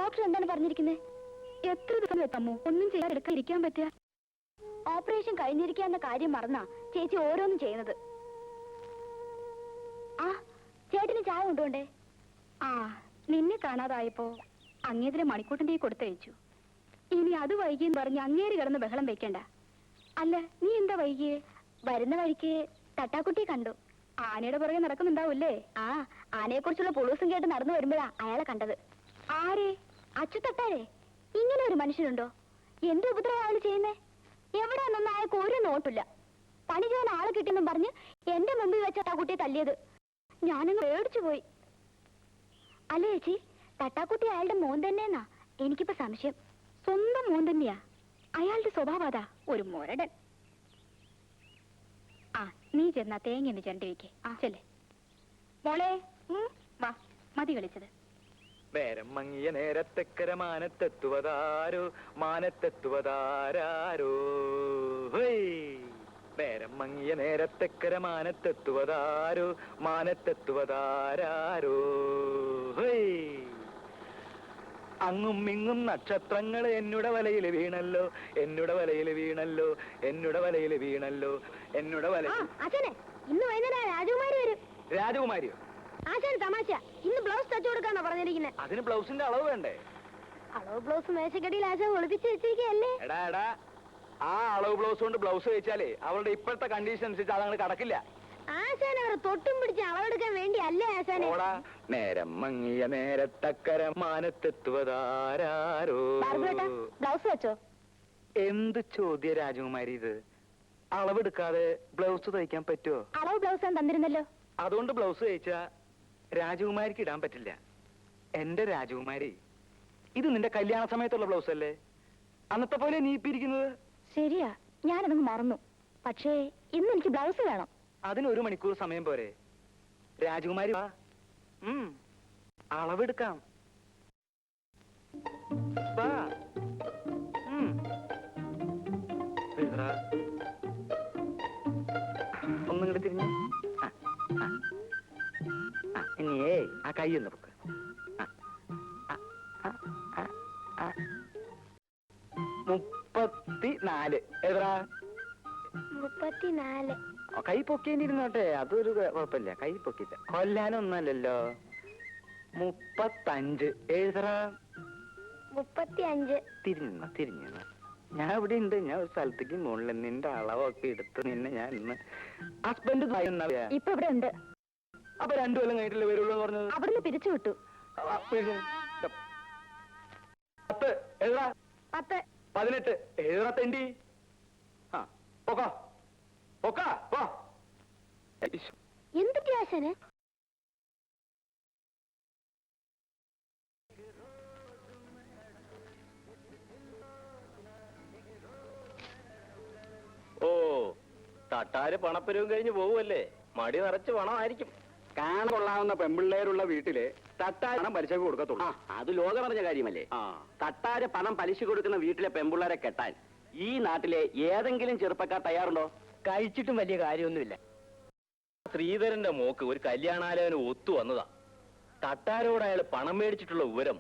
Doctor എന്താണ് പറഞ്ഞിരിക്കുന്നത്? എത്ര ദിവസം എത്തമ്മോ ഒന്നും ചെയ്യാതെടുക്കാൻ ഇരിക്കാൻ പറ്റുക? ഓപ്പറേഷൻ കഴിഞ്ഞിരിക്കാന്ന കാര്യം മറന്നാ ചേച്ചി ഓരോന്നും ചെയ്യുന്നത്. ആ ചേട്ടന് ചായ കൊണ്ടുപോണ്ടേ? ആ നിന്നെ കാണാതായപ്പോ അങ്ങേതിരെ മണിക്കൂട്ടന്റെ കൊടുത്തയച്ചു. ഇനി അത് വൈകിയെന്ന് പറഞ്ഞ് അങ്ങേര് കിടന്ന് ബഹളം വെക്കണ്ട. അല്ല നീ എന്താ വൈകിയേ? വരുന്ന വഴിക്ക് തട്ടാക്കുട്ടിയെ കണ്ടു. ആനയുടെ പുറകെ നടക്കുന്നുണ്ടാവൂല്ലേ? ആ ആനയെ കുറിച്ചുള്ള പുളൂസും കേട്ട് നടന്നു വരുമ്പോഴാ അയാളെ കണ്ടത്. ആരെ? അച്ചുതട്ടാരെ? ഇങ്ങനെ ഒരു മനുഷ്യനുണ്ടോ? എന്ത് ഉപദ്രവം അയാൾ ചെയ്യുന്നേ? എവിടെയാണെന്ന് അയാൾക്ക് ഒരു നോട്ടില്ല. പണി ചെയ്യാൻ ആളെ കിട്ടിയെന്നും പറഞ്ഞ് എന്റെ മുമ്പിൽ വെച്ച തട്ടാക്കുട്ടിയെ തല്ലിയത് ഞാനങ്ങ് പേടിച്ചു പോയി. അല്ലേ ചേച്ചി, തട്ടാക്കുട്ടി അയാളുടെ മോൻ തന്നെയെന്നാ എനിക്കിപ്പോ സംശയം. സ്വന്തം മോൻ തന്നെയാ. അയാളുടെ സ്വഭാവം അതാ, ഒരു മുരടൻ. ആ നീ ചെന്നാ തേങ്ങ ചണ്ടി വയ്ക്കേ. ആ ചെല്ലേ മോളെ. വാ, മതി കളിച്ചത്. നേരം മങ്ങിയ നേരത്തെക്കര മാനത്തെത്തുവതാരോ, മാനത്തെത്തുവതാരോ. നേരം മങ്ങിയ നേരത്തെക്കര മാനത്തെത്തുവതാരോ, മാനത്തെത്തുവതാരോ. അങ്ങും ഇങ്ങും നക്ഷത്രങ്ങൾ എന്നുടെ വലയിൽ വീണല്ലോ, എന്നുടെ വലയിൽ വീണല്ലോ, എന്നുടെ വലയിൽ വീണല്ലോ, എന്നുടെ വല. ഇന്ന് വൈകുന്നേരം രാജകുമാരി വരും. രാജകുമാരിയോ? ആശാൻ തമാശ. ഇന്ന് ബ്ലൗസ് തച്ചു കൊടുക്കാന്നാ പറഞ്ഞിരിക്കുന്നത്. അതിന് ബ്ലൗസിന്റെ അളവ് വേണ്ടേ? അളവ് ബ്ലൗസ് മേശക്കടിയിൽ ആശാൻ ഒളിപ്പിച്ച് വെച്ചിരിക്കല്ലേ? എടാ എടാ, ആ അളവ് ബ്ലൗസ് കൊണ്ട് ബ്ലൗസ് വെച്ചാലേ അവളുടെ ഇപ്പോഴത്തെ കണ്ടീഷൻ അനുസരിച്ച് അതങ്ങനെ കടക്കില്ല. ആശാൻ അവർ തൊട്ടും പിടിച്ച് അളവെടുക്കാൻ വേണ്ടി അല്ലേ ആശാനെ? നേരം മങ്ങിയ നേരത്തക്കര മാനത്തെത്തുവതാരോ. ബ്ലൗസ് വെച്ചോ? എന്ത് ചോദ്യ രാജകുമാരി ഇത്? അളവെടുക്കാതെ ബ്ലൗസ് തയ്ക്കാൻ പറ്റുമോ? അളവ് ബ്ലൗസ് ഞാൻ തന്നിരുന്നല്ലോ. അതുകൊണ്ട് ബ്ലൗസ് തയ്ച്ചാ രാജകുമാരിക്ക് ഇടാൻ പറ്റില്ല. എന്റെ രാജകുമാരി, ഇത് നിന്റെ കല്യാണ സമയത്തുള്ള ബ്ലൗസ് അല്ലേ? അന്നത്തെ പോലെ നീ ഇപ്പിരിക്കുന്നത്. ശരിയാ, ഞാനതങ്ങ് മറന്നു. പക്ഷേ ഇന്ന് എനിക്ക് ബ്ലൗസ് വേണം. അതിന് 1 മണിക്കൂർ സമയം പോരെ? രാജകുമാരി വാ, അളവെടുക്കാം. വാ. ഒന്നും കൂടെ തിരിഞ്ഞു. ഇനിയേ ആ കൈ ഒന്ന് പൊക്ക്. 34. എത്ര? 34. കൈ പൊക്കേണ്ടിരുന്നോട്ടെ, അതൊരു കുഴപ്പമില്ല. കൈ പൊക്കില്ല, കൊല്ലാനൊന്നല്ലോ. 35. എഴുതറ. 35. തിരിഞ്ഞു. ഞാൻ ഇവിടെ ഉണ്ട്. ഞാൻ ഒരു സ്ഥലത്തേക്ക് മുകളിൽ നിന്റെ അളവൊക്കെ എടുത്ത് നിന്നെ ഞാൻ ഇന്ന് ഹസ്ബൻഡ് ഇപ്പൊ ഇവിടെ ഉണ്ട്. അപ്പൊ 2 കൊല്ലം കഴിഞ്ഞിട്ടല്ലേ വരുള്ളൂ എന്ന് പറഞ്ഞത്? അവിടുന്ന് പിരിച്ചു വിട്ടു. 10. എഴുതാ. 10. 18. എഴുതാ തെണ്ടി. എന്തൊക്കെയാ ആശാന്? ഓ, തട്ടാര് പണപ്പരവും കഴിഞ്ഞ് പോവുമല്ലേ? മടി നിറച്ച് പണമായിരിക്കും. കാണാൻ കൊള്ളാവുന്ന പെമ്പിള്ളേരുള്ള വീട്ടില് തട്ടാര് പണം പലിശക്ക് കൊടുക്കത്തുള്ളൂ. അത് ലോകം അറിഞ്ഞ കാര്യമല്ലേ? തട്ടാര് പണം പലിശ കൊടുക്കുന്ന വീട്ടിലെ പെമ്പിള്ളേരെ കെട്ടാൻ ഈ നാട്ടിലെ ഏതെങ്കിലും ചെറുപ്പക്കാർ തയ്യാറുണ്ടോ? കഴിച്ചിട്ടും വലിയ കാര്യമൊന്നുമില്ല. ശ്രീധരന്റെ മോക്ക് ഒരു കല്യാണാലോചന ഒത്തു വന്നതാ. തട്ടാരോട് അയാൾ പണം മേടിച്ചിട്ടുള്ള വിവരം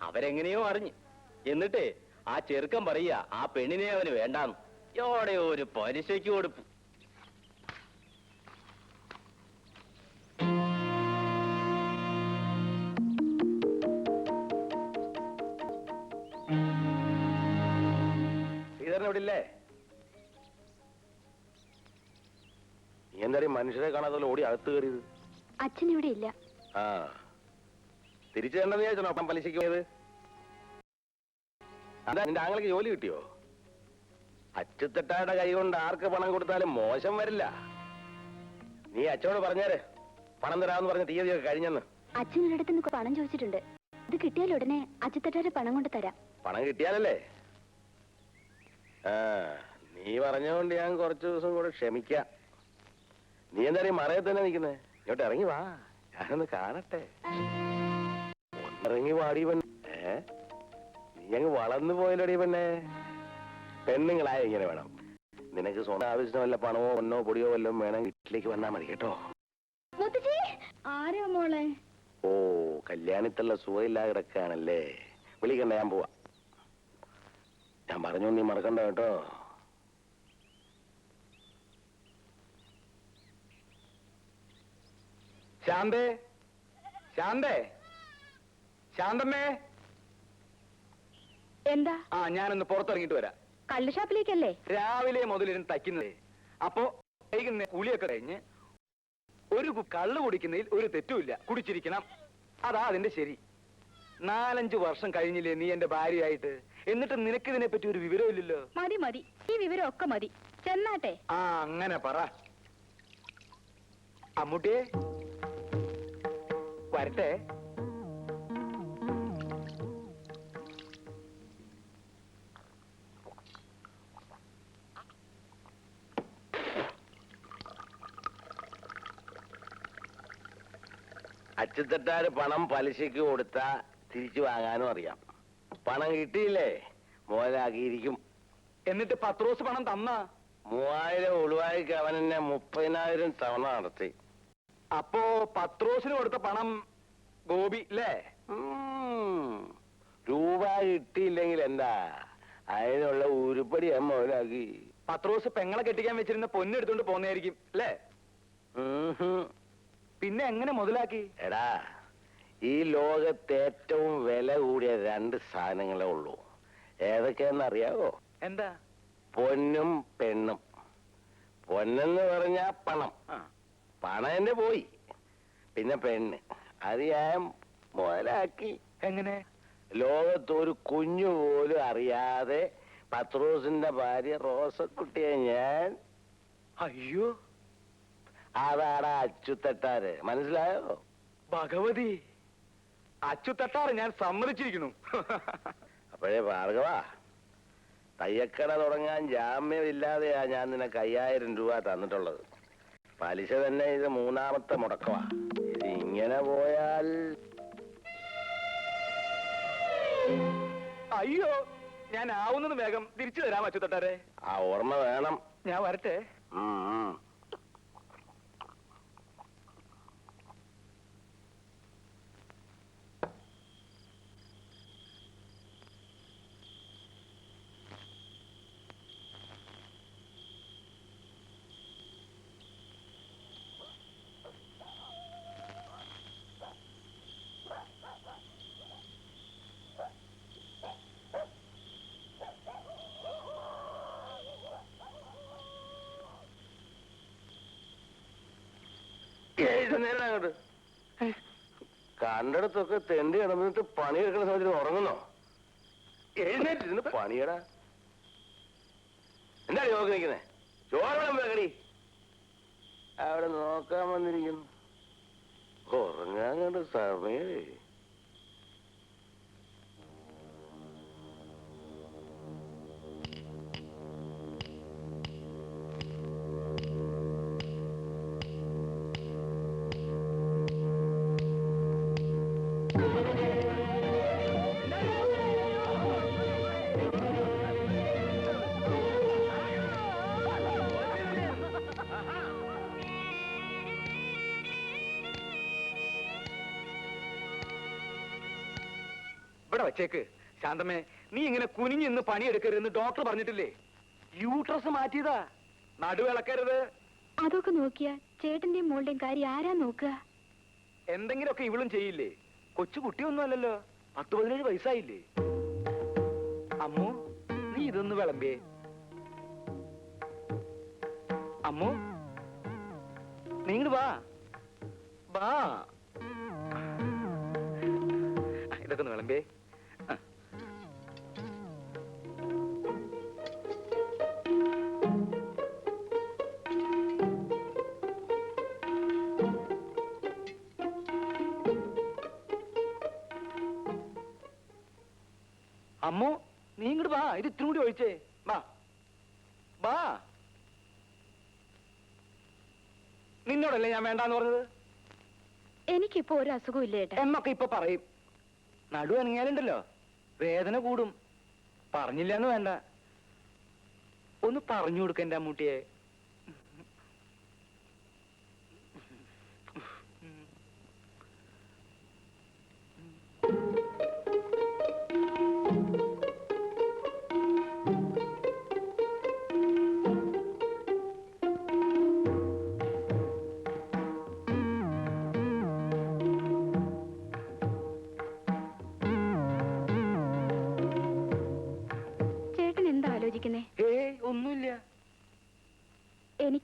അവരെങ്ങനെയോ അറിഞ്ഞ്. എന്നിട്ട് ആ ചെറുക്കൻ പറയുക ആ പെണ്ണിനെ അവന് വേണ്ടാന്ന്. എവിടെ ഒരു പലിശയ്ക്ക് കൊടുപ്പ്. ശ്രീധരൻ എവിടെ ഇല്ലേ? നീ എന്തായാലും മനുഷ്യരെ കാണാതെ ഓടി അകത്ത് കയറിയത്? അച്ഛൻ ഇവിടെ ഇല്ല. ആ, തിരിച്ചു തരണ്ടെന്ന് വിചാരിച്ചോ അപ്പം പലിശയ്ക്ക് പോയത്? അതാ നിന്റെ ആങ്ങൾക്ക് ജോലി കിട്ടിയോ? അച്ചുതട്ടായുടെ കൈ കൊണ്ട് ആർക്ക് പണം കൊടുത്താലും മോശം വരില്ല. നീ അച്ഛനോട് പറഞ്ഞേരെ പണം തരാമെന്ന് പറഞ്ഞ തീയതിയൊക്കെ കഴിഞ്ഞെന്ന്. അച്ഛനടുത്ത് നിന്ന് പണം ചോദിച്ചിട്ടുണ്ട്. ഇത് കിട്ടിയാൽ ഉടനെ അച്ചുതട്ടാരെ പണം കൊണ്ട് തരാം. പണം കിട്ടിയാലല്ലേ? ആ, നീ പറഞ്ഞോണ്ട് ഞാൻ കുറച്ചു ദിവസം കൂടെ ക്ഷമിക്കാം. നീ എന്തായാലും മറയെ തന്നെ നിൽക്കുന്നേ? ഇങ്ങോട്ട് ഇറങ്ങി വാ, ഞാനൊന്ന് കാണട്ടെ. ഒന്നിറങ്ങി വാടി പെണ്ണേ. നീ അങ്ങ് വളർന്നു പോയല്ലോടി പെണ്ണേ. പെണ്ണുങ്ങളായ ഇങ്ങനെ വേണം. നിനക്ക് സ്വന്തം ആവശ്യത്തിന് വല്ല പണമോ പൊന്നോ പൊടിയോ വല്ലതും വേണം, വീട്ടിലേക്ക് വന്നാ മതി കേട്ടോ. ആരാ മോളെ? ഓ, കല്യാണത്തിലുള്ള സുഖമില്ലാതെ കിടക്കാണല്ലേ? വിളിക്കണ്ട, ഞാൻ പോവാ. ഞാൻ പറഞ്ഞു, നീ മറക്കണ്ട കേട്ടോ. ശാന്തേ, ശാന്തേ, ശാന്തമ്മേ. എന്താ? ആ, ഞാനൊന്ന് പുറത്തിറങ്ങിയിട്ട് വരാം. കള്ളുഷാപ്പിലേക്കല്ലേ? രാവിലെ മുതലിരുന്ന് തയ്ക്കുന്നതേ. അപ്പോ വൈകുന്നേരം കുളിയൊക്കെ കഴിഞ്ഞ് ഒരു കള്ളു കുടിക്കുന്നതിൽ ഒരു തെറ്റുമില്ല. കുടിച്ചിരിക്കണം, അതാ അതിന്റെ ശരി. 4-5 വർഷം കഴിഞ്ഞില്ലേ നീ എന്റെ ഭാര്യയായിട്ട്? എന്നിട്ട് നിനക്കിതിനെ പറ്റി ഒരു വിവരമില്ലല്ലോ. മതി മതി, ഈ വിവരം ഒക്കെ മതി. ചെന്നാട്ടെ. ആ, അങ്ങനെ പറ. അമ്മൂട്ടിയെ, വരട്ടെ. അച്ചുതട്ടാര് പണം പലിശയ്ക്ക് കൊടുത്താ തിരിച്ചു വാങ്ങാനും അറിയാം. പണം കിട്ടിയില്ലേ മുതലാക്കിയിരിക്കും. എന്നിട്ട് പത്രോസ് പണം തന്ന 3000 ഒളിവായിക്ക് അവൻ എന്നെ 30,000 തവണ നടത്തി. അപ്പോ പത്രോസിന് കൊടുത്ത പണം ഗോപി അല്ലേ? രൂപ കിട്ടിയില്ലെങ്കിൽ എന്താ, അതിനുള്ള ഉരുപ്പടി ഞാൻ മുതലാക്കി. പത്രോസ് പെങ്ങളെ കെട്ടിക്കാൻ വെച്ചിരുന്ന പൊന്നെടുത്തോണ്ട് പോന്നായിരിക്കും അല്ലേ? പിന്നെ എങ്ങനെ മുതലാക്കി? എടാ, ഈ ലോകത്ത് ഏറ്റവും വില കൂടിയ 2 സാധനങ്ങളേ ഉള്ളൂ. ഏതൊക്കെയാണെന്നറിയാവോ? എന്താ? പൊന്നും പെണ്ണും. പൊന്നെന്ന് പറഞ്ഞാ പണം. പണം എന്റെ പോയി. പിന്നെ പെണ്ണ്, അത് ഞാൻ മുതലാക്കി. എങ്ങനെ? ലോകത്തൊരു കുഞ്ഞു പോലും അറിയാതെ പത്രോസിന്റെ ഭാര്യ റോസക്കുട്ടിയെ ഞാൻ. അയ്യോ, അതാടാ അച്ചുതട്ടാര്. മനസ്സിലായോ? ഭഗവതി, അച്ചുതട്ടാറ് ഞാൻ സമ്മതിച്ചിരിക്കുന്നു. അപ്പോഴേ ഭാർഗവാ, തയ്യക്കട തുടങ്ങാൻ ജാമ്യമില്ലാതെയാ ഞാൻ നിനക്ക് 5000 രൂപ തന്നിട്ടുള്ളത്. പലിശ തന്നെ ഇത് 3ാമത്തെ മുടക്കമാ. ഇത് ഇങ്ങനെ പോയാൽ. അയ്യോ, ഞാൻ ആവുന്നത് വേഗം തിരിച്ചു തരാം അച്ചുതട്ടാരെ. ആ ഓർമ്മ വേണം. ഞാൻ വരട്ടെ. നേരം അങ്ങോട്ട് കണ്ടിടത്തൊക്കെ തെണ്ടി കിടന്നിട്ട് പണിയെടുക്കുന്ന സമയത്ത് ഉറങ്ങുന്നോ? എഴുന്നേറ്റിരുന്ന് പണിയടാ. എന്താണ് നോക്കി നിൽക്കുന്നേ? ചോറണം വേഗടി. അവിടെ നോക്കാൻ വന്നിരിക്കുന്നു. ഉറങ്ങാൻ കണ്ട് സമയേ. ഇവിടെ വച്ചേക്ക്. ശാന്തമ്മേ, നീ ഇങ്ങനെ കുനിഞ്ഞിന്ന് പണിയെടുക്കരുതെന്ന് ഡോക്ടർ പറഞ്ഞിട്ടില്ലേ? യൂട്രസ് മാറ്റിയതാ, നടുവിളക്കരുത്. അതൊക്കെ നോക്കിയാ ചേട്ടന്റെയും മോളുടെയും കാര്യം ആരാ നോക്കുക? എന്തെങ്കിലുമൊക്കെ ഇവളും ചെയ്യില്ലേ? കൊച്ചു കുട്ടിയൊന്നും അല്ലല്ലോ, 10-17 വയസ്സായില്ലേ? അമ്മു, നീ ഇതൊന്ന് വിളമ്പേ. അമ്മു, നീ ഇങ്ങട് വാ. വാ, ഇതൊക്കെ ഒന്ന് വിളമ്പേ. അമ്മു, നീ ഇങ്ങോട്ട് വാ, ഇത് ഇത്തിരി കൂടി ഒഴിച്ചേ. വാ വാ. നിന്നോടല്ലേ ഞാൻ വേണ്ടാന്ന് പറഞ്ഞത്? എനിക്കിപ്പോ ഒരു അസുഖവും ഇല്ല ഏട്ടാ. എന്നൊക്കെ ഇപ്പൊ പറയും. നടു അനങ്ങിയാലുണ്ടല്ലോ വേദന കൂടും. പറഞ്ഞില്ലെന്ന് വേണ്ട, ഒന്ന് പറഞ്ഞു കൊടുക്ക എന്റെ അമ്മൂട്ടിയെ.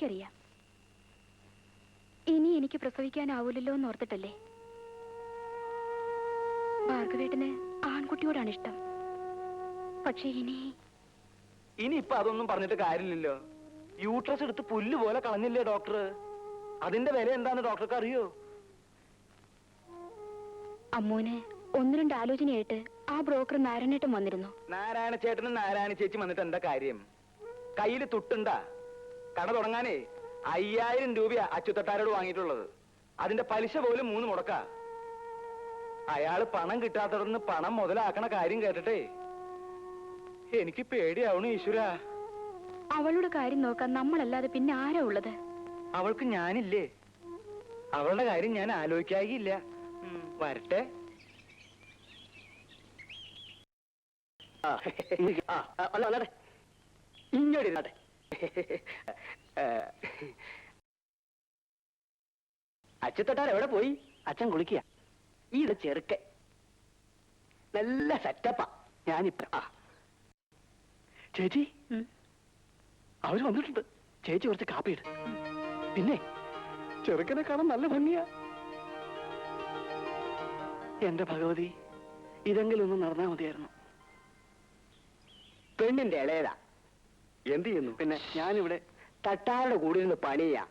എനിക്കറിയാം. ഇനി എനിക്ക് പ്രസവിക്കാനാവൂലല്ലോ എന്ന് ഓർത്തിട്ടല്ലേ. ഭാർഗവേട്ടന് ആൺകുട്ടിയോടാണ് ഇഷ്ടം. പക്ഷെ ഇനി ഇപ്പൊ അതൊന്നും പറഞ്ഞിട്ട് കാര്യമില്ലല്ലോ. യൂട്രസ് എടുത്ത് പുല്ല് പോലെ കളഞ്ഞില്ലേ ഡോക്ടർ? അതിന്റെ വില എന്താന്ന് ഡോക്ടർക്ക് അറിയോ? അമ്മൂന് ഒന്ന് രണ്ട് ആലോചനയായിട്ട് ആ ബ്രോക്കർ നാരായണേട്ടൻ വന്നിരുന്നു. നാരായണ ചേട്ടനും നാരായണ ചേച്ചി വന്നിട്ട് എന്താ കാര്യം? കയ്യിൽ തുട്ടുണ്ടാ? കട തുടങ്ങാനേ 5000 രൂപയാ അച്ചുതട്ടാരോട് വാങ്ങിയിട്ടുള്ളത്. അതിന്റെ പലിശ പോലും 3 മുടക്കാ. അയാള് പണം കിട്ടാത്തടന്ന് പണം മുതലാക്കണ കാര്യം കേട്ടിട്ടേ എനിക്ക് പേടിയാവണു ഈശ്വര. അവളുടെ കാര്യം നോക്കാൻ നമ്മളല്ലാതെ പിന്നെ ആരാ ഉള്ളത്? അവൾക്ക് ഞാനില്ലേ? അവളുടെ കാര്യം ഞാൻ ആലോചിക്കാകില്ല. വരട്ടെ. ഇങ്ങോട്ട് അച്ചുതട്ടാർ എവിടെ പോയി? അച്ഛൻ കുളിക്കുക. ഇത് ചെറുക്കൻ നല്ല സെറ്റപ്പാ. ഞാനിപ്പ ചേച്ചി അവര് വന്നിട്ടുണ്ട്. ചേച്ചി കുറച്ച് കാപ്പിയിട്. പിന്നെ ചെറുക്കനെ കാണാൻ നല്ല ഭംഗിയാ. എന്റെ ഭഗവതി, ഇതെങ്കിലും ഒന്നും നടന്നാ മതിയായിരുന്നു. പെണ്ണിന്റെ ഇളയതാ. എന്ത് ചെയ്യുന്നു? പിന്നെ ഞാനിവിടെ തട്ടാരുടെ കൂടെ നിന്ന് പണിയാ.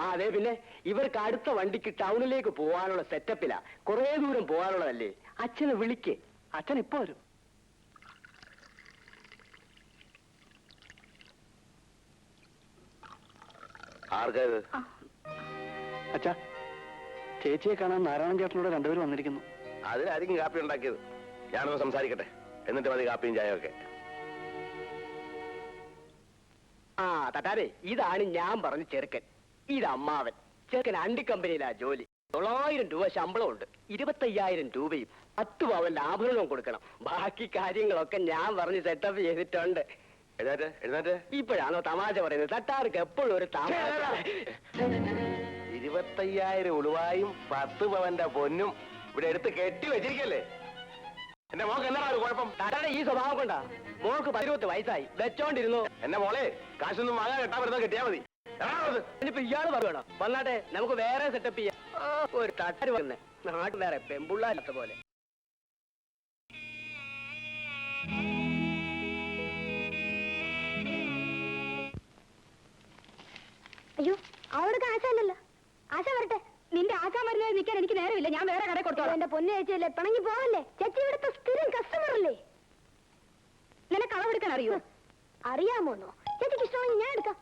അതെ, പിന്നെ ഇവർക്ക് അടുത്ത വണ്ടിക്ക് ടൗണിലേക്ക് പോകാനുള്ള സെറ്റപ്പിലാ. കുറെ ദൂരം പോകാനുള്ളതല്ലേ. അച്ഛനെ വിളിക്ക്. അച്ഛൻ ഇപ്പൊ വരും. അച്ഛാ, ചേച്ചിയെ കാണാൻ നാരായണൻ ചേട്ടനോട് രണ്ടുപേരും വന്നിരിക്കുന്നു. അതിനായിരിക്കും കാപ്പി ഉണ്ടാക്കിയത്. ഞാനൊന്ന് സംസാരിക്കട്ടെ, എന്നിട്ട് മതി കാപ്പിയും ചായയൊക്കെ. ആ തട്ടാരെ, ഇതാണ് ഞാൻ പറഞ്ഞ ചെറുക്കൻ. ഇത് അമ്മാവൻ. ചെറുക്കൻ അണ്ടി കമ്പനിയിലാ ജോലി. 900 രൂപ ശമ്പളമുണ്ട്. 25,000 രൂപയും 10 പവന്റെ ആഭരണവും കൊടുക്കണം. ബാക്കി കാര്യങ്ങളൊക്കെ ഞാൻ പറഞ്ഞ് സെറ്റപ്പ് ചെയ്തിട്ടുണ്ട്. എഴുന്നേറ്റ് എഴുന്നേറ്റ്. ഇപ്പോഴാണോ തമാശ പറയുന്നത്? തട്ടാർക്ക് എപ്പോഴും ഒരു തമാശ. 25,000 ഉളുവായും 10 പവന്റെ പൊന്നും ഇവിടെ എടുത്ത് കെട്ടി വെച്ചിരിക്കല്ലേ. എന്റെ മോൾക്ക് എന്നാ ഒരു കുഴപ്പം? തട്ടാടെ ഈ സ്വഭാവം കൊണ്ടാ. മോൾക്ക് 18 വയസ്സായി. വെച്ചോണ്ടിരുന്നു. എന്റെ മോളെ കാശൊന്നും വാങ്ങാൻ കെട്ടാൻ വരുന്നത് കെട്ടിയാ മതി. ഇനിയിപ്പോ ഇയാള് പറയണോ? വന്നാട്ടെ, നമുക്ക് വേറെ സെറ്റപ്പ് ചെയ്യാം. ഒരു തട്ടാര് വന്നേ. നാട്ടിൽ വേറെ പെമ്പുള്ളാത്ത പോലെ. അയ്യോ, അവൾക്ക് ആശയല്ലോ. ആശ വരട്ടെ. നിന്റെ ആശ വരുന്നത് നിൽക്കാൻ എനിക്ക് നേരമില്ല. ഞാൻ വേറെ കടയിൽ കൊടുത്തോളാം. എന്റെ പൊന്നു ചേച്ചിയല്ലേ, പിണങ്ങി പോവല്ലേ? ചേച്ചി ഇവിടുത്തെ സ്ഥിരം കസ്റ്റമർ അല്ലേ? നിനക്ക് അളവെടുക്കാൻ അറിയോ? അറിയാമോന്നോ? ചേച്ചിക്ക് ഇഷ്ടമാണെങ്കിൽ ഞാൻ എടുക്കാം.